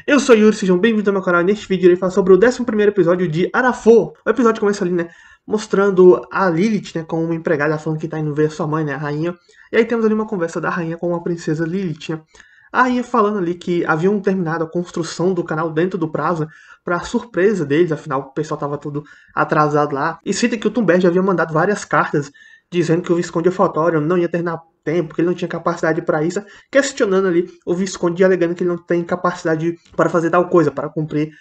Eu sou o Yuri, sejam bem-vindos ao meu canal. Neste vídeo eu irei falar sobre o 11º episódio de Arafo. O episódio começa ali, né, mostrando a Lilith, né, com uma empregada falando que tá indo ver a sua mãe, né, a rainha. E aí temos ali uma conversa da rainha com a princesa Lilith, né. A rainha falando ali que haviam terminado a construção do canal dentro do prazo, para surpresa deles, afinal o pessoal tava tudo atrasado lá. E cita que o Thunberg já havia mandado várias cartas dizendo que o Visconde Euphatorion não ia terminar tempo, que ele não tinha capacidade para isso, questionando ali o Visconde e alegando que ele não tem capacidade para fazer tal coisa, para cumprir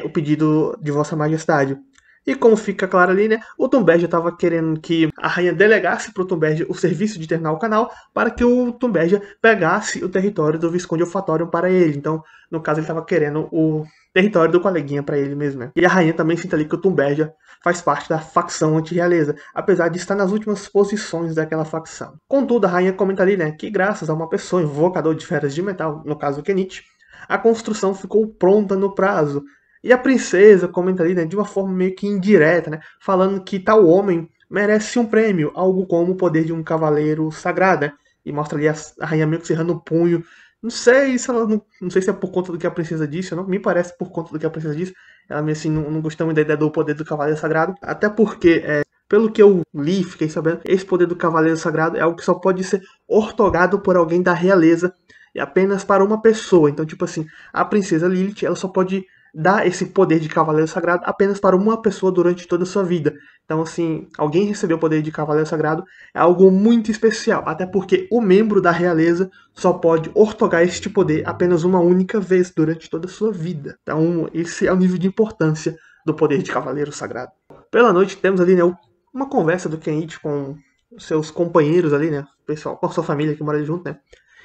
o pedido de Vossa Majestade. E como fica claro ali, né, o Thunberg estava querendo que a rainha delegasse para o Thunberg o serviço de terminar o canal para que o Thunberg pegasse o território do Visconde Euphatorion para ele. Então, no caso, ele estava querendo o território do coleguinha para ele mesmo, né? E a rainha também cita ali que o Thunberg faz parte da facção anti-realeza, apesar de estar nas últimas posições daquela facção. Contudo, a rainha comenta ali, né, que graças a uma pessoa, invocador de feras de metal, no caso o Kenichi, a construção ficou pronta no prazo. E a princesa comenta ali, né, de uma forma meio que indireta, né, falando que tal homem merece um prêmio, algo como o poder de um cavaleiro sagrado, né? E mostra ali a rainha meio que cerrando o punho. Não sei se ela não sei se é por conta do que a princesa disse, não me parece por conta do que a princesa disse. Ela meio assim não gostou muito da ideia do poder do cavaleiro sagrado, até porque pelo que eu li, fiquei sabendo, esse poder do cavaleiro sagrado é algo que só pode ser ortogado por alguém da realeza e apenas para uma pessoa. Então, tipo assim, a princesa Lilith, ela só pode dar esse poder de cavaleiro sagrado apenas para uma pessoa durante toda a sua vida. Então, assim, alguém receber o poder de cavaleiro sagrado é algo muito especial, até porque o membro da realeza só pode ortogar este poder apenas uma única vez durante toda a sua vida. Então, esse é o nível de importância do poder de cavaleiro sagrado. Pela noite, temos ali, né, uma conversa do Kenichi com seus companheiros ali, né, pessoal, com a sua família que mora ali junto, né,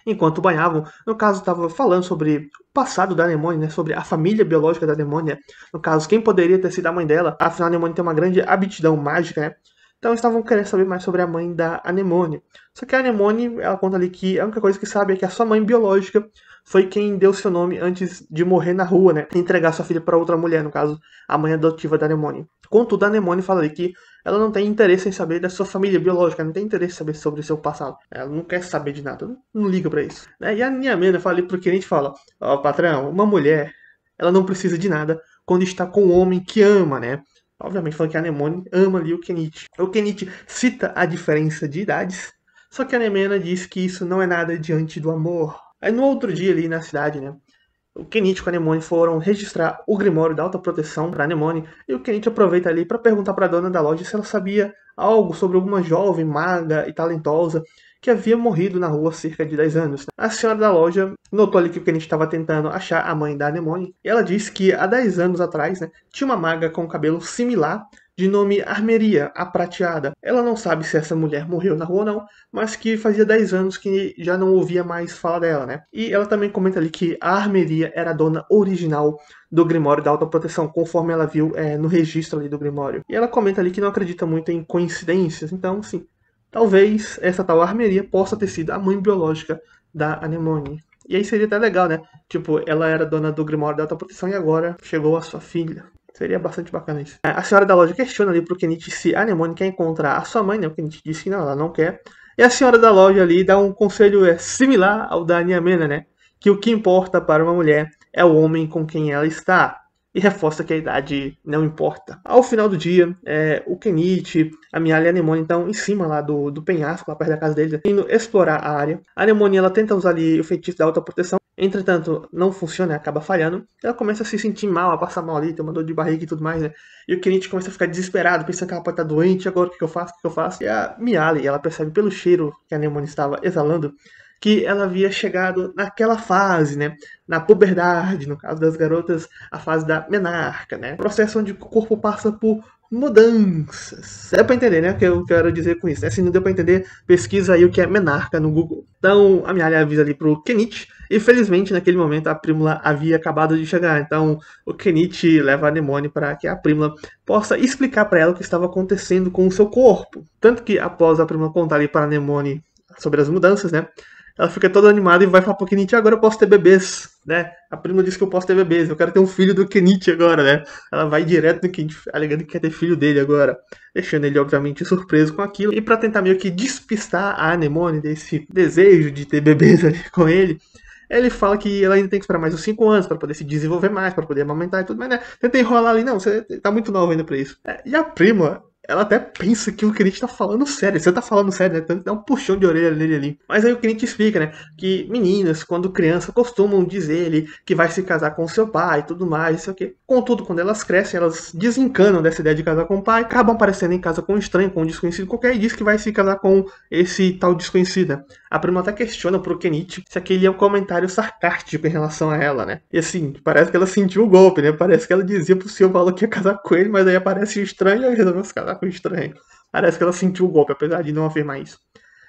enquanto banhavam. No caso, estava falando sobre o passado da Anemone, né, sobre a família biológica da Anemone, né, no caso, quem poderia ter sido a mãe dela, afinal a Anemone tem uma grande aptidão mágica, né, então estavam querendo saber mais sobre a mãe da Anemone. Só que a Anemone, ela conta ali que a única coisa que sabe é que a sua mãe biológica foi quem deu seu nome antes de morrer na rua, né, e entregar sua filha para outra mulher, no caso, a mãe adotiva da Anemone. Contudo, a Anemone fala ali que ela não tem interesse em saber da sua família biológica, não tem interesse em saber sobre o seu passado. Ela não quer saber de nada, não liga pra isso. E a Niamena fala ali pro que a gente fala, ó, patrão, uma mulher, ela não precisa de nada quando está com um homem que ama, né? Obviamente falando que a Anemone ama ali o Kenichi. O Kenichi cita a diferença de idades, só que a Niamena diz que isso não é nada diante do amor. Aí no outro dia ali na cidade, né? O Kenichi e a Anemone foram registrar o Grimório da Alta Proteção para a Anemone, e o Kenichi aproveita ali para perguntar para a dona da loja se ela sabia algo sobre alguma jovem maga e talentosa que havia morrido na rua há cerca de 10 anos. A senhora da loja notou ali que o Kenichi estava tentando achar a mãe da Anemone, e ela disse que há 10 anos atrás, né, tinha uma maga com cabelo similar, de nome Armeria, a Prateada. Ela não sabe se essa mulher morreu na rua ou não, mas que fazia 10 anos que já não ouvia mais falar dela, né? E ela também comenta ali que a Armeria era a dona original do Grimório da Alta Proteção, conforme ela viu no registro ali do Grimório. E ela comenta ali que não acredita muito em coincidências, então, sim, talvez essa tal Armeria possa ter sido a mãe biológica da Anemone. E aí seria até legal, né? Tipo, ela era dona do Grimório da Alta Proteção e agora chegou a sua filha. Seria bastante bacana isso. A senhora da loja questiona ali pro Kenichi se a Anemone quer encontrar a sua mãe, né? O Kenichi disse que não, ela não quer. E a senhora da loja ali dá um conselho similar ao da Niamena, né? Que o que importa para uma mulher é o homem com quem ela está. E reforça que a idade não importa. Ao final do dia, o Kenichi, a Miala e a Anemone estão em cima lá do penhasco, lá perto da casa deles, indo explorar a área. A Anemone, ela tenta usar ali o feitiço da alta proteção. Entretanto, não funciona, acaba falhando. Ela começa a se sentir mal, a passar mal ali, tem uma dor de barriga e tudo mais, né? E o Kenichi começa a ficar desesperado, pensando que ela pode estar doente, agora o que eu faço, o que eu faço? E a Miale, ela percebe pelo cheiro que a Anemone estava exalando, que ela havia chegado naquela fase, né? Na puberdade, no caso das garotas, a fase da menarca, né? Processo onde o corpo passa por mudanças. Deu pra entender, né? O que eu quero dizer com isso, né? Se não deu pra entender, pesquisa aí o que é menarca no Google. Então, a Miale avisa ali pro Kenichi, e felizmente naquele momento a Prímula havia acabado de chegar. Então, o Kenichi leva a Anemone para que a Prímula possa explicar para ela o que estava acontecendo com o seu corpo. Tanto que após a Prímula contar ali para a Anemone sobre as mudanças, né? Ela fica toda animada e vai falar pro Kenichi, agora eu posso ter bebês, né? A prima diz que eu posso ter bebês, eu quero ter um filho do Kenichi agora, né? Ela vai direto no Kenichi, alegando que quer ter filho dele agora, deixando ele, obviamente, surpreso com aquilo. E pra tentar meio que despistar a Anemone desse desejo de ter bebês ali com ele, Ele fala que ela ainda tem que esperar mais uns 5 anos pra poder se desenvolver mais, pra poder amamentar e tudo, mas né, tenta enrolar ali, não, você tá muito nova ainda pra isso. E a prima, ela até pensa que o Kenichi tá falando sério. Você tá falando sério, né? Tanto que dá um puxão de orelha nele ali. Mas aí o Kenichi explica, né? Que meninas, quando criança, costumam dizer ali que vai se casar com seu pai e tudo mais, isso aqui. Contudo, quando elas crescem, elas desencanam dessa ideia de casar com o pai, acabam aparecendo em casa com um estranho, com um desconhecido qualquer, e diz que vai se casar com esse tal desconhecido, né? A prima até questiona pro Kenichi se aquele é um comentário sarcástico em relação a ela, né? E assim, parece que ela sentiu o golpe, né? Parece que ela dizia pro seu Paulo que ia casar com ele, mas aí aparece o estranho e resolveu se casar com o estranho. Parece que ela sentiu o golpe, apesar de não afirmar isso.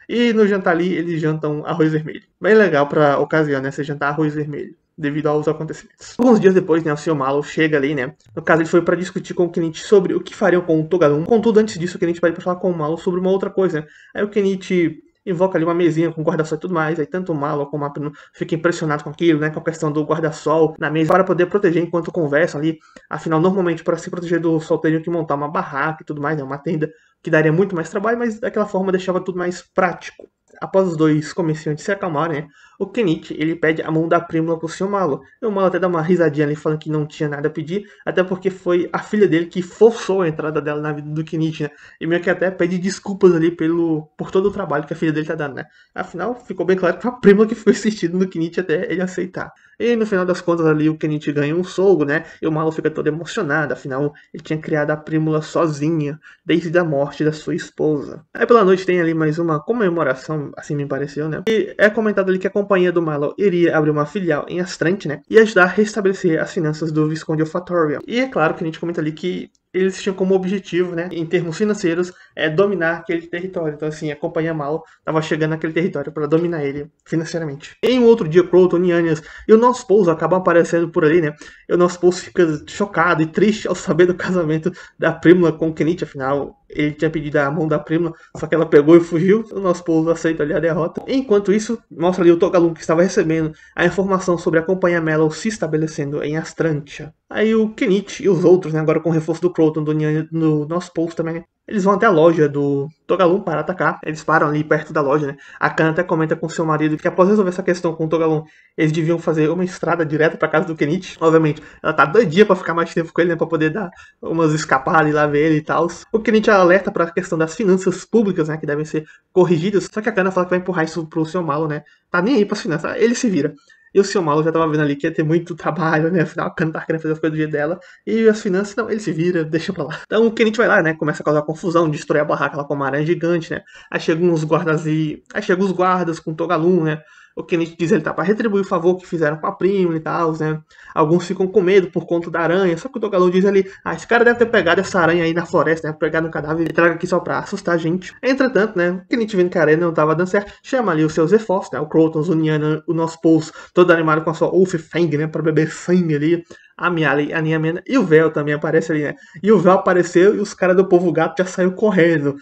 E no jantar ali, eles jantam arroz vermelho. Bem legal pra ocasião, né? Você jantar arroz vermelho, devido aos acontecimentos. Alguns dias depois, né, o Sr. Malo chega ali, né? No caso, ele foi pra discutir com o Kenichi sobre o que fariam com o Togalum. Contudo, antes disso, o Kenichi vai pra falar com o Malo sobre uma outra coisa, né? Aí o Kenichi invoca ali uma mesinha com guarda-sol e tudo mais, aí tanto o Malo como a Prima ficam impressionados com aquilo, né, com a questão do guarda-sol na mesa, para poder proteger enquanto conversam ali. Afinal, normalmente, para se proteger do sol, teriam que montar uma barraca e tudo mais, né, uma tenda, que daria muito mais trabalho, mas daquela forma deixava tudo mais prático. Após os dois comerciantes se acalmarem, né, o Kenichi, ele pede a mão da Prímula pro Sr. Malo. E o Malo até dá uma risadinha ali, falando que não tinha nada a pedir, até porque foi a filha dele que forçou a entrada dela na vida do Kenichi, né? E meio que até pede desculpas ali por todo o trabalho que a filha dele tá dando, né? Afinal, ficou bem claro que foi a Prímula que ficou insistindo no Kenichi até ele aceitar. E no final das contas ali, o Kenichi ganha um sogro, né? E o Malo fica todo emocionado, afinal, ele tinha criado a Prímula sozinha, desde a morte da sua esposa. Aí pela noite tem ali mais uma comemoração, assim me pareceu, né? E é comentado ali que a companhia do Malo iria abrir uma filial em Astrante, né? E ajudar a restabelecer as finanças do Visconde of Fatorial. E é claro que a gente comenta ali que eles tinham como objetivo, né, em termos financeiros, dominar aquele território. Então, assim, a companhia Malo estava chegando naquele território para dominar ele financeiramente. Em um outro dia, Croton, Yanias e o nosso Pouso acabam aparecendo por ali, né? E o nosso Pouso fica chocado e triste ao saber do casamento da Prímula com o Kenichi, afinal, ele tinha pedido a mão da Prímula, só que ela pegou e fugiu. O nosso Pouso aceita ali a derrota. Enquanto isso, mostra ali o Togalum que estava recebendo a informação sobre a companhia Mellow se estabelecendo em Astrantia. Aí o Kenichi e os outros, né, agora com o reforço do Croton, do nosso Pouso também, né, eles vão até a loja do Togalum para atacar. Eles param ali perto da loja, né? A Kana até comenta com seu marido que após resolver essa questão com o Togalum, eles deviam fazer uma estrada direta para casa do Kenichi. Obviamente, ela tá doidinha para ficar mais tempo com ele, né? Pra poder dar umas escapadas e lá ver ele e tal. O Kenichi alerta para a questão das finanças públicas, né? Que devem ser corrigidas. Só que a Kana fala que vai empurrar isso pro seu Malo, né? Tá nem aí pras finanças. Ele se vira. E o Sr. Malo já tava vendo ali que ia ter muito trabalho, né? Afinal, a Kana tá querendo fazer as coisas do jeito dela. E as finanças, não, ele se vira, deixa pra lá. Então o Kenichi vai lá, né? Começa a causar confusão, destrói a barraca lá com uma aranha gigante, né? Aí chegam uns guardas e. Aí chegam os guardas com o Togalum, né? O Kenichi diz que ele tá pra retribuir o favor que fizeram com a prima e tal, né? Alguns ficam com medo por conta da aranha. Só que o Togalum diz ali, esse cara deve ter pegado essa aranha aí na floresta, né? Pegar no cadáver e traga aqui só pra assustar a gente. Entretanto, né? O Kenichi vendo que a aranha não tava dando certo, chama ali os seus reforços, né? O Croton, o Niana, o nosso Pouso, todo animado com a sua Wolf Fang, né? Pra beber sangue ali. A Miali, a Niamena e o Véu também aparece ali, né? E o Véu apareceu e os caras do povo gato já saiu correndo.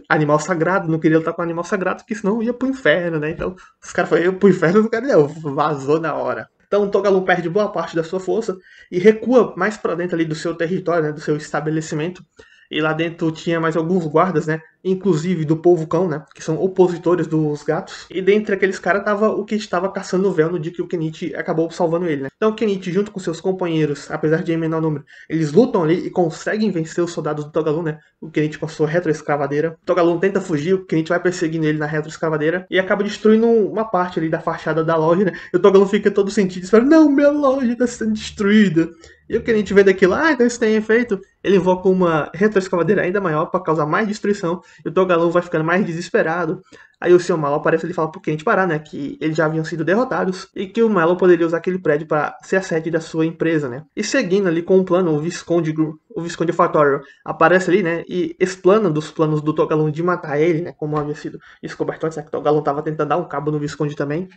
Animal sagrado, não queria lutar com animal sagrado, porque senão ia pro inferno, né? Então, os caras falaram, eu pro inferno, o cara não, vazou na hora. Então, o Togalum perde boa parte da sua força e recua mais pra dentro ali do seu território, né? Do seu estabelecimento. E lá dentro tinha mais alguns guardas, né? Inclusive do povo cão, né? Que são opositores dos gatos. E dentre aqueles caras tava o que estava caçando o Véu no dia que o Kenichi acabou salvando ele, né? Então o Kenichi, junto com seus companheiros, apesar de em menor número, eles lutam ali e conseguem vencer os soldados do Togalum, né? O Kenichi com a sua retroescravadeira. O Togalum tenta fugir, o Kenichi vai perseguindo ele na retroescravadeira e acaba destruindo uma parte ali da fachada da loja, né? E o Togalum fica todo sentido e espera, não, minha loja está sendo destruída. E o Kenichi vê daquilo, então isso tem efeito. Ele invoca uma retroescavadeira ainda maior para causar mais destruição. E o Togalum vai ficando mais desesperado. Aí o Sr. Malo aparece e fala pro Kenichi parar, né? Que eles já haviam sido derrotados. E que o Malo poderia usar aquele prédio para ser a sede da sua empresa, né? E seguindo ali com o plano, o Visconde Fatorial aparece ali, né? E explana dos planos do Togalum de matar ele, né? Como havia sido descoberto antes, né? Que o Togalum tava tentando dar um cabo no Visconde também.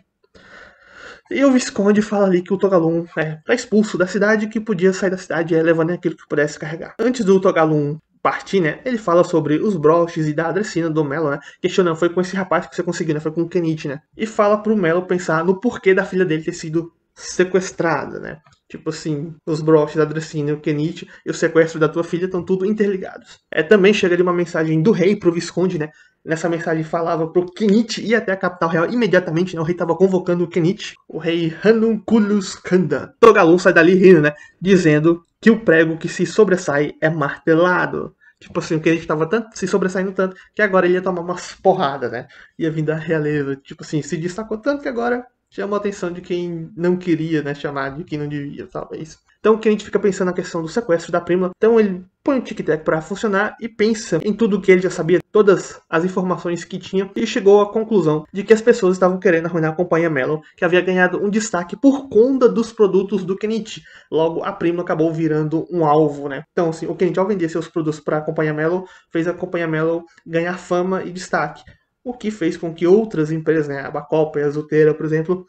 E o Visconde fala ali que o Togalum tá expulso da cidade e que podia sair da cidade levando aquilo que pudesse carregar. Antes do Togalum partir, né, ele fala sobre os broches e da Adresina do Melo, né, questionando, foi com esse rapaz que você conseguiu, né, foi com o Kenichi, né, e fala pro Melo pensar no porquê da filha dele ter sido sequestrada, né. Tipo assim, os broches da Adresina, o Kenichi e o sequestro da tua filha estão tudo interligados. Também chega ali uma mensagem do rei pro Visconde, né, nessa mensagem falava pro Kenichi ir até a capital real imediatamente, né? O rei tava convocando o Kenichi, o rei Ranunculus Kanda. Togalum sai dali rindo, né? Dizendo que o prego que se sobressai é martelado. Tipo assim, o Kenichi tava tanto, se sobressaindo tanto, que agora ele ia tomar umas porradas, né? Ia vir da realeza. Tipo assim, se destacou tanto que agora chamou a atenção de quem não queria, né? Chamar de quem não devia, talvez. Então o Kenichi fica pensando na questão do sequestro da prima. Então ele põe o tic-tac para funcionar e pensa em tudo que ele já sabia, todas as informações que tinha, e chegou à conclusão de que as pessoas estavam querendo arruinar a Companhia Melon, que havia ganhado um destaque por conta dos produtos do Kenichi. Logo, a prima acabou virando um alvo, né? Então, assim, o Kenichi, ao vender seus produtos para a Companhia Melon, fez a Companhia Melon ganhar fama e destaque. O que fez com que outras empresas, né, a Bacopa e a Zuteira, por exemplo,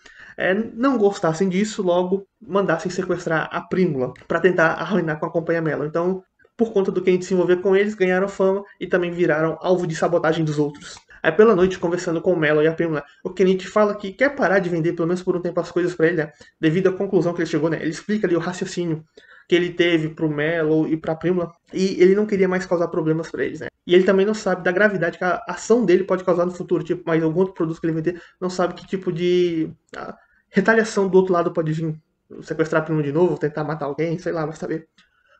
não gostassem disso, logo mandassem sequestrar a Prímula para tentar arruinar com a Companhia Melon. Então, por conta do que a gente se envolver com eles, ganharam fama e também viraram alvo de sabotagem dos outros. Aí pela noite, conversando com o Melon e a Prímula, o Kenichi fala que quer parar de vender, pelo menos por um tempo, as coisas para ele, né, devido à conclusão que ele chegou, né. Ele explica ali o raciocínio que ele teve pro Melon e pra Prímula, e ele não queria mais causar problemas para eles, né. E ele também não sabe da gravidade que a ação dele pode causar no futuro, tipo, mais algum outro produto que ele vender, não sabe que tipo de retaliação do outro lado pode vir. Sequestrar a Prímula de novo, tentar matar alguém, sei lá, vai saber.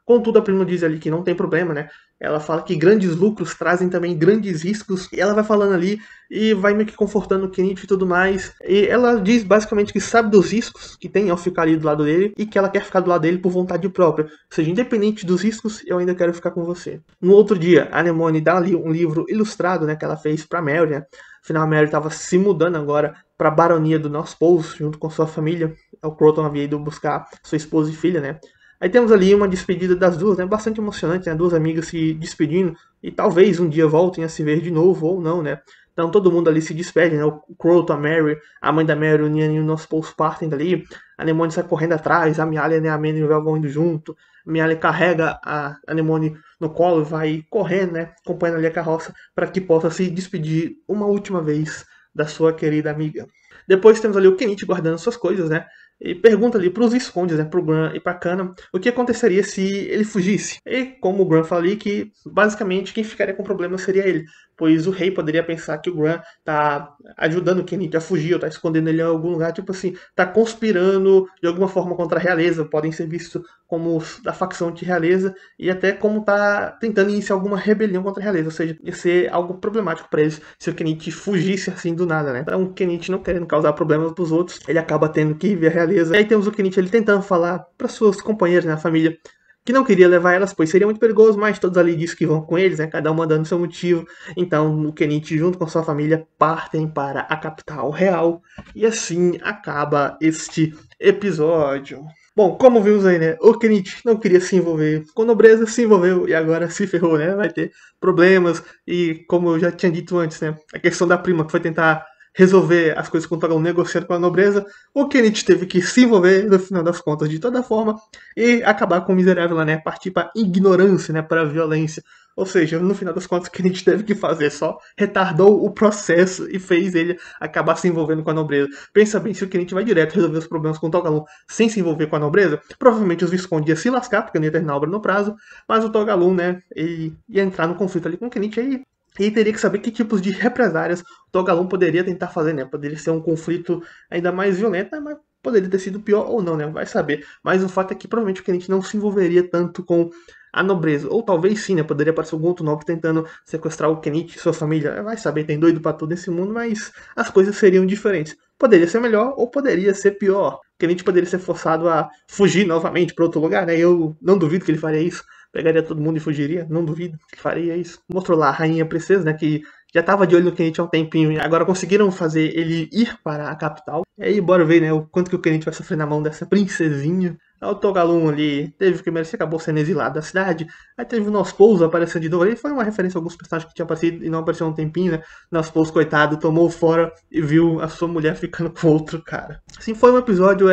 Contudo, a Prima diz ali que não tem problema, né? Ela fala que grandes lucros trazem também grandes riscos. E ela vai falando ali e vai meio que confortando o Kenichi e tudo mais. E ela diz basicamente que sabe dos riscos que tem ao ficar ali do lado dele e que ela quer ficar do lado dele por vontade própria. Ou seja, independente dos riscos, eu ainda quero ficar com você. No outro dia, a Anemone dá ali um livro ilustrado, né? Que ela fez pra Mary, né? Afinal, a Mary estava se mudando agora para a baronia do North Pole, junto com sua família. O Croton havia ido buscar sua esposa e filha, né? Aí temos ali uma despedida das duas, né? Bastante emocionante, né? Duas amigas se despedindo e talvez um dia voltem a se ver de novo ou não, né? Então todo mundo ali se despede, né? O Croton, a Mary, a mãe da Mary, o Nian e o North Pole partem dali. A Anemone sai correndo atrás, a Mialia, né? A Manny e o Vel vão indo junto. A Mialia carrega a Anemone no colo e vai correndo, né? Acompanhando ali a carroça para que possa se despedir uma última vez da sua querida amiga. Depois temos ali o Kenichi guardando suas coisas, né? E pergunta ali para os Viscondes, né, pro Gran e pra Kana, o que aconteceria se ele fugisse. E como o Gran fala ali, que basicamente quem ficaria com problema seria ele, pois o rei poderia pensar que o Gran tá ajudando o Kenichi a fugir, ou tá escondendo ele em algum lugar, tipo assim, tá conspirando de alguma forma contra a realeza, podem ser vistos como da facção anti-realeza, e até como tá tentando iniciar alguma rebelião contra a realeza, ou seja, ia ser algo problemático para eles se o Kenichi fugisse assim do nada, né. Então o Kenichi não querendo causar problemas pros outros, ele acaba tendo que ver a realeza. E aí temos o Kenichi ele tentando falar para suas companheiras, né, a família, que não queria levar elas, pois seria muito perigoso, mas todos ali dizem que vão com eles, né, cada um mandando seu motivo. Então o Kenichi junto com sua família partem para a capital real. E assim acaba este episódio. Bom, como vimos aí, né, o Kenichi não queria se envolver com nobreza, se envolveu e agora se ferrou, né, vai ter problemas. E como eu já tinha dito antes, né, a questão da prima que foi tentar resolver as coisas com o Togalum negociando com a nobreza, o Kenichi teve que se envolver no final das contas de toda forma e acabar com o miserável lá, né? Partir para ignorância, né? Para violência. Ou seja, no final das contas, o que a gente teve que fazer só retardou o processo e fez ele acabar se envolvendo com a nobreza. Pensa bem, se o Kenichi vai direto resolver os problemas com o Togalum sem se envolver com a nobreza, provavelmente os Viscondes iam se lascar, porque não ia terminar a obra no prazo, mas o Togalum, né, ia entrar no conflito ali com o Kenichi aí. E teria que saber que tipos de represárias o Togalum poderia tentar fazer, né? Poderia ser um conflito ainda mais violento, né? Mas poderia ter sido pior ou não, né? Vai saber. Mas o fato é que provavelmente o Kenichi não se envolveria tanto com a nobreza. Ou talvez sim, né? Poderia aparecer algum outro nobre tentando sequestrar o Kenichi e sua família. Vai saber, tem doido pra tudo nesse mundo, mas as coisas seriam diferentes. Poderia ser melhor ou poderia ser pior. O Kenichi poderia ser forçado a fugir novamente para outro lugar, né? Eu não duvido que ele faria isso. Pegaria todo mundo e fugiria, não duvido que faria isso. Mostrou lá a Rainha Princesa, né, que já tava de olho no Kenichi há um tempinho e agora conseguiram fazer ele ir para a capital. E aí bora ver, né, o quanto que o Kenichi vai sofrer na mão dessa princesinha. O Togalum ali teve que merecer, acabou sendo exilado da cidade. Aí teve o North Pole aparecendo de novo ali. Foi uma referência a alguns personagens que tinham aparecido e não apareceu há um tempinho, né? North Pole, coitado, tomou fora e viu a sua mulher ficando com outro cara. Assim, foi um episódio,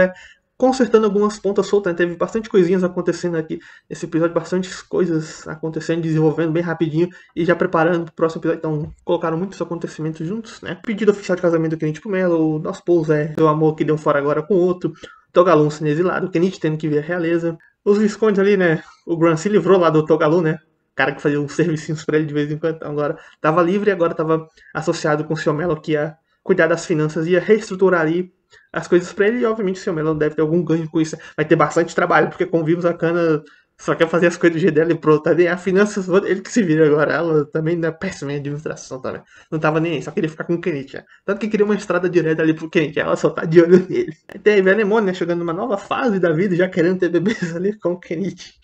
consertando algumas pontas soltas, né? Teve bastante coisinhas acontecendo aqui nesse episódio, bastante coisas acontecendo, desenvolvendo bem rapidinho e já preparando pro próximo episódio. Então colocaram muitos acontecimentos juntos, né? Pedido oficial de casamento do Kenichi pro Melon, o North Pole, o amor que deu fora agora com o outro, Togalum sendo exilado, o Kenichi tendo que ver a realeza, os Viscondes ali, né? O Gran se livrou lá do Togalum, né? cara que fazia uns servicinhos pra ele de vez em quando. Então agora tava livre e agora tava associado com o Sr. Mello, que ia cuidar das finanças, ia reestruturar ali as coisas pra ele. E obviamente o Sr. Mello deve ter algum ganho com isso. Vai ter bastante trabalho, porque como vimos, a Kana só quer fazer as coisas do jeito dela e pronto. Tá nem a finanças, ele que se vira agora. Ela também é péssima em administração também. Não tava nem aí, só queria ficar com o Kenichi. Né? Tanto que queria uma estrada direta ali pro Kenichi. Ela só tá de olho nele. Aí tem a Anemone, né, chegando numa nova fase da vida, já querendo ter bebês ali com o Kenichi.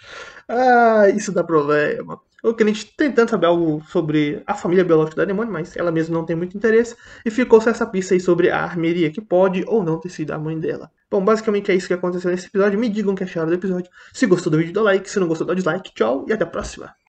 Ah, isso dá problema. O Kenichi tentando saber algo sobre a família biológica da Anemone, mas ela mesma não tem muito interesse. E ficou-se essa pista aí sobre a Armeria, que pode ou não ter sido a mãe dela. Bom, basicamente é isso que aconteceu nesse episódio. Me digam o que acharam do episódio. Se gostou do vídeo, dá like. Se não gostou, dá dislike. Tchau e até a próxima.